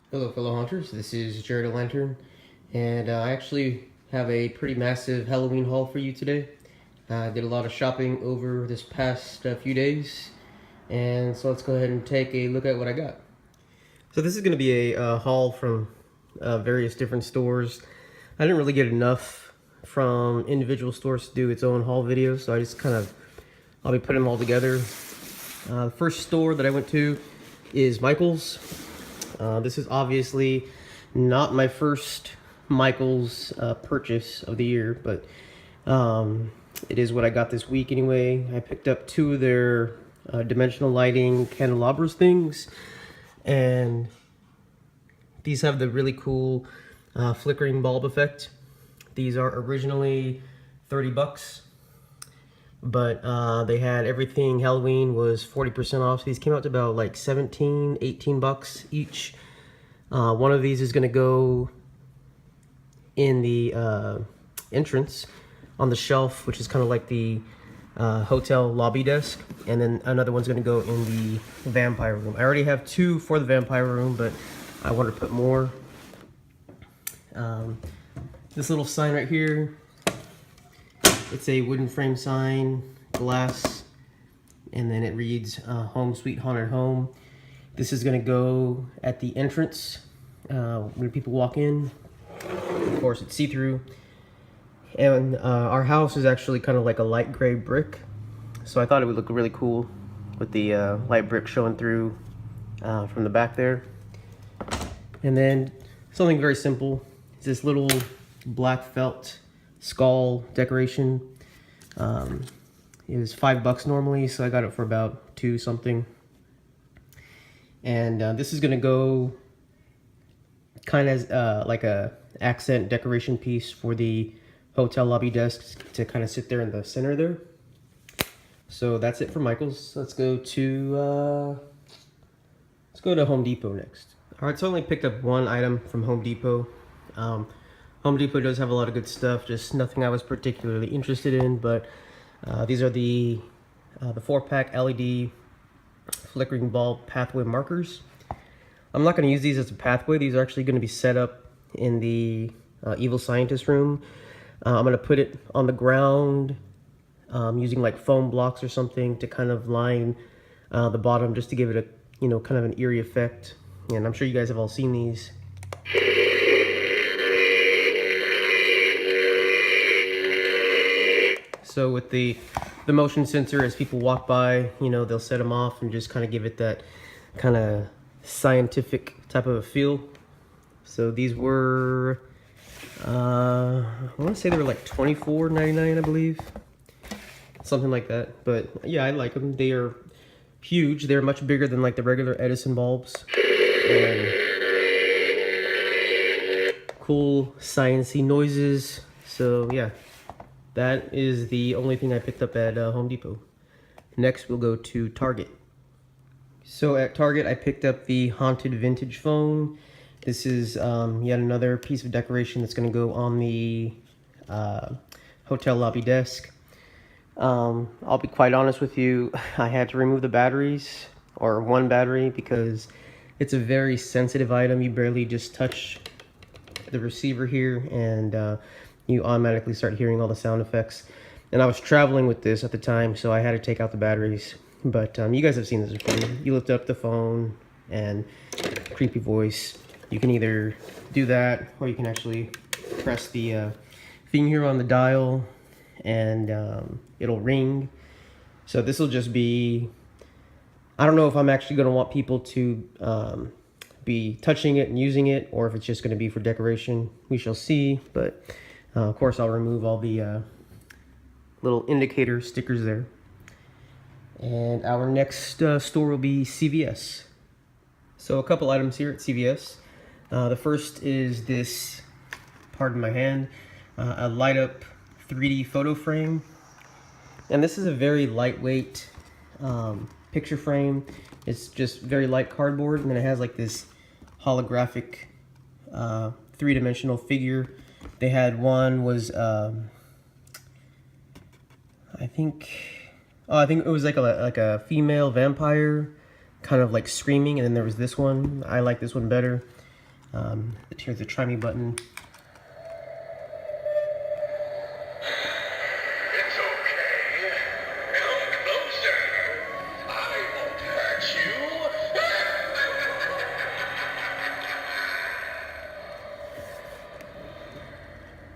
Hello fellow hunters, this is Jared Lantern, and I actually have a pretty massive Halloween haul for you today. I did a lot of shopping over this past few days, and so let's go ahead and take a look at what I got. So this is going to be a haul from various different stores. I didn't really get enough from individual stores to do its own haul video, so I just I'll be putting them all together. The first store that I went to is Michael's. This is obviously not my first Michael's purchase of the year, but it is what I got this week anyway. I picked up two of their dimensional lighting candelabras things, and these have the really cool flickering bulb effect. These are originally 30 bucks, but they had everything. Halloween was 40% off, so these came out to about like 17, 18 bucks each. One of these is going to go in the entrance on the shelf, which is kind of like the hotel lobby desk, and then another one's going to go in the vampire room. I already have two for the vampire room, but I want to put more. This little sign right here, it's a wooden frame sign, glass, and then it reads Home Sweet Haunted Home. This is going to go at the entrance when people walk in. Of course, it's see-through. And our house is actually kind of like a light gray brick, so I thought it would look really cool with the light brick showing through from the back there. And then something very simple is this little black felt skull decoration. It was $5 normally, so I got it for about $2 something. And this is gonna go kind of as like a accent decoration piece for the hotel lobby desk to kind of sit there in the center there. So that's it for Michael's. Let's go to Home Depot next. All right, so I only picked up one item from Home Depot. Home Depot does have a lot of good stuff, just nothing I was particularly interested in, but these are the 4-pack LED flickering bulb pathway markers. I'm not going to use these as a pathway. These are actually going to be set up in the evil scientist room. I'm going to put it on the ground using like foam blocks or something to kind of line the bottom, just to give it a kind of an eerie effect. And I'm sure you guys have all seen these. So with the motion sensor, as people walk by, they'll set them off and just kind of give it that kind of scientific type of a feel. So these were, I want to say they were like $24.99, I believe. Something like that. But yeah, I like them. They are huge. They're much bigger than like the regular Edison bulbs. And cool sciencey noises. So yeah. That is the only thing I picked up at Home Depot. Next, we'll go to Target. So at Target, I picked up the Haunted Vintage Phone. This is yet another piece of decoration that's going to go on the hotel lobby desk. I'll be quite honest with you, I had to remove the batteries, or one battery, because it's a very sensitive item. You barely just touch the receiver here, and you automatically start hearing all the sound effects. And I was traveling with this at the time, so I had to take out the batteries. But you guys have seen this before. You lift up the phone and creepy voice. You can either do that, or you can actually press the thing here on the dial, and it'll ring. So this will just be, I don't know if I'm actually going to want people to be touching it and using it, or if it's just going to be for decoration. We shall see, but of course, I'll remove all the little indicator stickers there. And our next store will be CVS. So a couple items here at CVS. The first is this, pardon my hand, a light up 3D photo frame. And this is a very lightweight picture frame. It's just very light cardboard, and then it has like this holographic three-dimensional figure. They had one was I think it was like a female vampire kind of like screaming, and then there was this one. I like this one better. Here's the try me button. It's okay. Come closer. I won't hurt you.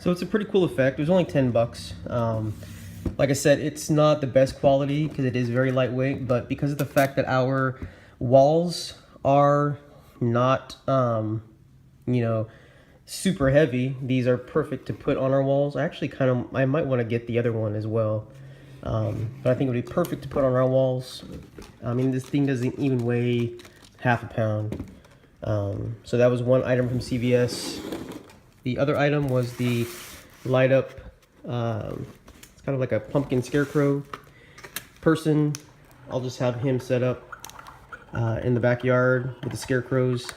So it's a pretty cool effect. It was only 10 bucks. Like I said, it's not the best quality because it is very lightweight, but because of the fact that our walls are not, you know, super heavy, these are perfect to put on our walls. I might want to get the other one as well. But I think it would be perfect to put on our walls. I mean, this thing doesn't even weigh half a pound. So that was one item from CVS. The other item was the light up, it's kind of like a pumpkin scarecrow person. I'll just have him set up in the backyard with the scarecrows.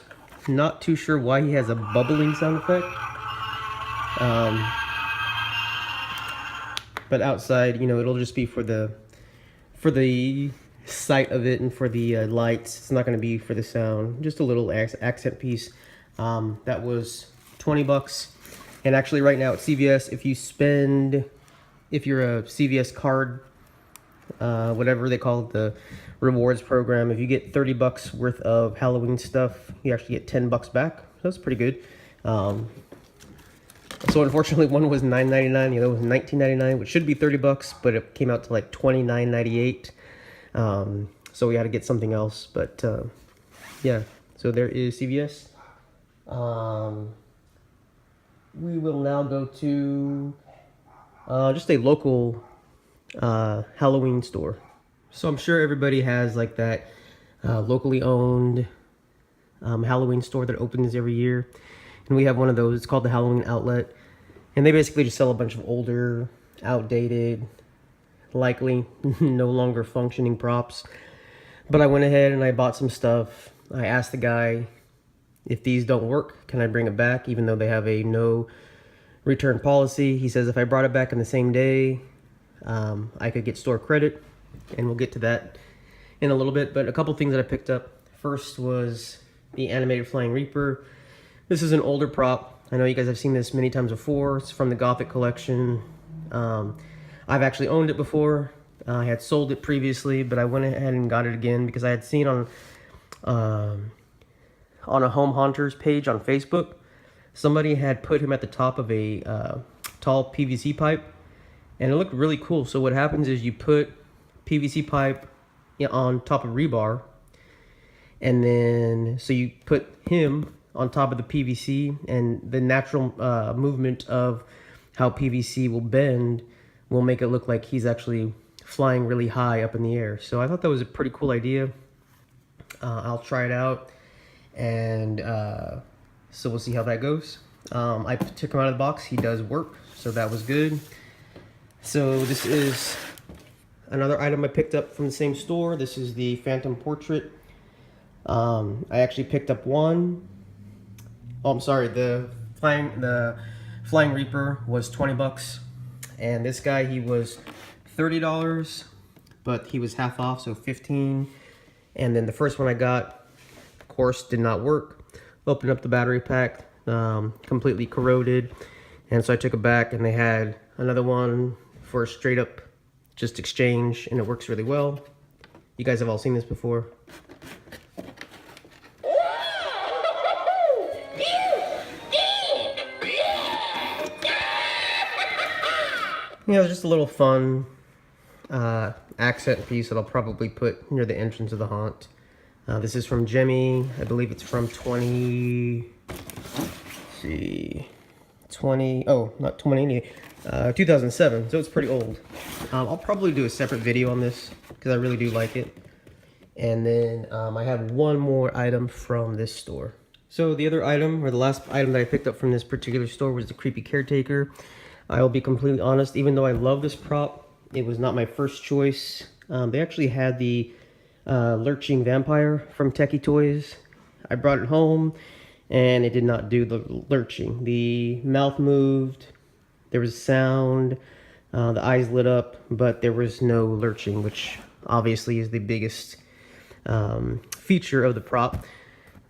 Not too sure why he has a bubbling sound effect. But outside, you know, it'll just be for the sight of it and for the lights. It's not going to be for the sound. Just a little accent piece. That was 20 bucks. And actually right now at CVS, if you're a CVS card, whatever they call it, the rewards program, if you get 30 bucks worth of Halloween stuff, you actually get 10 bucks back. So that's pretty good. So unfortunately one was $9.99, the other was $19.99, which should be 30 bucks, but it came out to like $29.98. So we had to get something else, but yeah, so there is CVS. We will now go to just a local Halloween store. So I'm sure everybody has like that locally owned Halloween store that opens every year. And we have one of those. It's called the Halloween Outlet. And they basically just sell a bunch of older, outdated, likely no longer functioning props. But I went ahead and I bought some stuff. I asked the guy, if these don't work, can I bring it back, even though they have a no return policy? He says if I brought it back in the same day, I could get store credit, and we'll get to that in a little bit. But a couple things that I picked up. First was the animated Flying Reaper. This is an older prop. I know you guys have seen this many times before. It's from the Gothic collection. I've actually owned it before. I had sold it previously, but I went ahead and got it again because I had seen on a Home Hunters page on Facebook, somebody had put him at the top of a tall PVC pipe, and it looked really cool. So what happens is you put PVC pipe on top of rebar, and then so you put him on top of the PVC, and the natural movement of how PVC will bend will make it look like he's actually flying really high up in the air. So I thought that was a pretty cool idea. I'll try it out, and so we'll see how that goes. I took him out of the box. He does work, so that was good. So this is another item I picked up from the same store. This is the Phantom Portrait. I actually picked up one. Oh, I'm sorry. The Flying Reaper was 20 bucks, and this guy, he was $30, but he was half off, so 15. And then the first one I got, of course, did not work. Opened up the battery pack, completely corroded, and so I took it back, and they had another one for a straight up just exchange, and it works really well. You guys have all seen this before. Yeah, it's just a little fun accent piece that I'll probably put near the entrance of the haunt. This is from Jemmy. I believe it's from 2000. Oh, not 2007. So it's pretty old. I'll probably do a separate video on this because I really do like it. And then I have one more item from this store. So the other item, or the last item that I picked up from this particular store, was the creepy Caretaker. I will be completely honest, even though I love this prop, it was not my first choice. They actually had the lurching vampire from Techie Toys. I brought it home, and it did not do the lurching. The mouth moved, there was sound, the eyes lit up, but there was no lurching, which obviously is the biggest feature of the prop.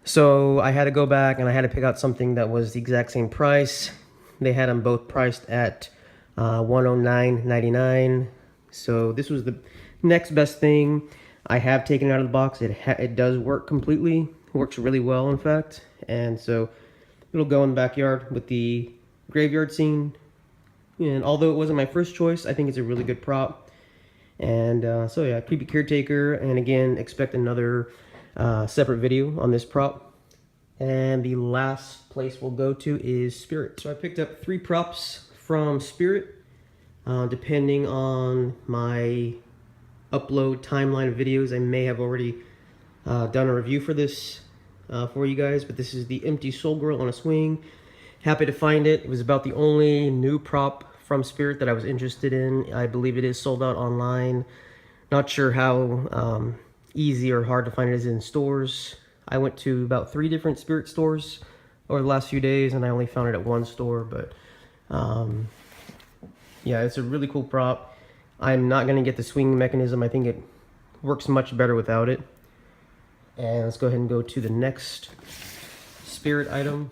So I had to go back and I had to pick out something that was the exact same price. They had them both priced at $109.99. So this was the next best thing. I have taken it out of the box. It does work completely. It works really well, in fact. And so it'll go in the backyard with the graveyard scene. And although it wasn't my first choice, I think it's a really good prop. And so yeah, Creepy Caretaker. And again, expect another separate video on this prop. And the last place we'll go to is Spirit. So I picked up 3 props from Spirit. Depending on my upload timeline of videos, I may have already done a review for this for you guys. But this is the Empty Soul Girl on a swing. Happy to find it. It was about the only new prop from Spirit that I was interested in. I believe it is sold out online. Not sure how easy or hard to find it is in stores. I went to about 3 different Spirit stores over the last few days, and I only found it at 1 store. But yeah, it's a really cool prop. I'm not going to get the swing mechanism. I think it works much better without it. And let's go ahead and go to the next Spirit item.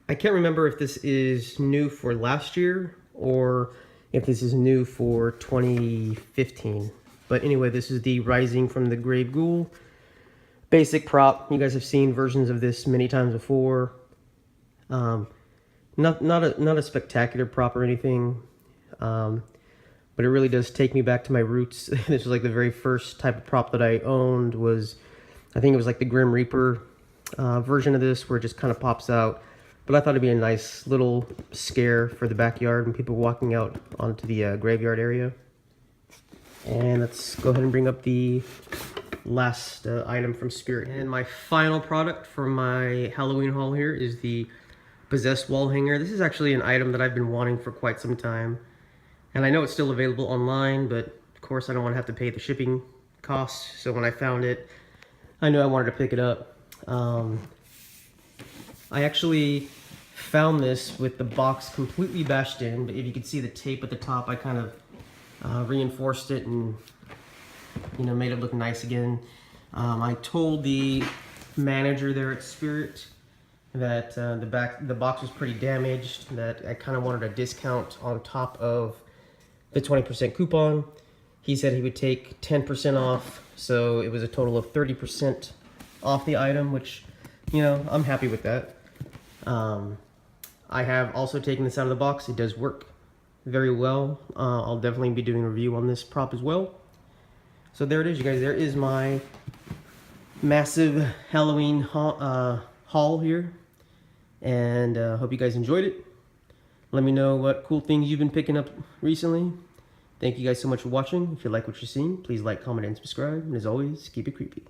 I can't remember if this is new for last year or if this is new for 2015. But anyway, this is the Rising from the Grave Ghoul. Basic prop. You guys have seen versions of this many times before. Not a spectacular prop or anything. But it really does take me back to my roots. This was like the very first type of prop that I owned was, I think it was like the Grim Reaper version of this, where it just kind of pops out. But I thought it'd be a nice little scare for the backyard when people walking out onto the graveyard area. And let's go ahead and bring up the last item from Spirit. And my final product for my Halloween haul here is the Possessed wall hanger. This is actually an item that I've been wanting for quite some time. And I know it's still available online, but of course I don't want to have to pay the shipping costs. So when I found it, I knew I wanted to pick it up. I actually found this with the box completely bashed in, but if you can see the tape at the top, I kind of reinforced it and, you know, made it look nice again. I told the manager there at Spirit that the box was pretty damaged, that I kind of wanted a discount on top of the 20% coupon. He said he would take 10% off, so it was a total of 30% off the item, which, you know, I'm happy with that. I have also taken this out of the box. It does work very well. I'll definitely be doing a review on this prop as well. So there it is, you guys. There is my massive Halloween haul here. And hope you guys enjoyed it. Let me know what cool things you've been picking up recently. Thank you guys so much for watching. If you like what you're seeing, please like, comment, and subscribe. And as always, keep it creepy.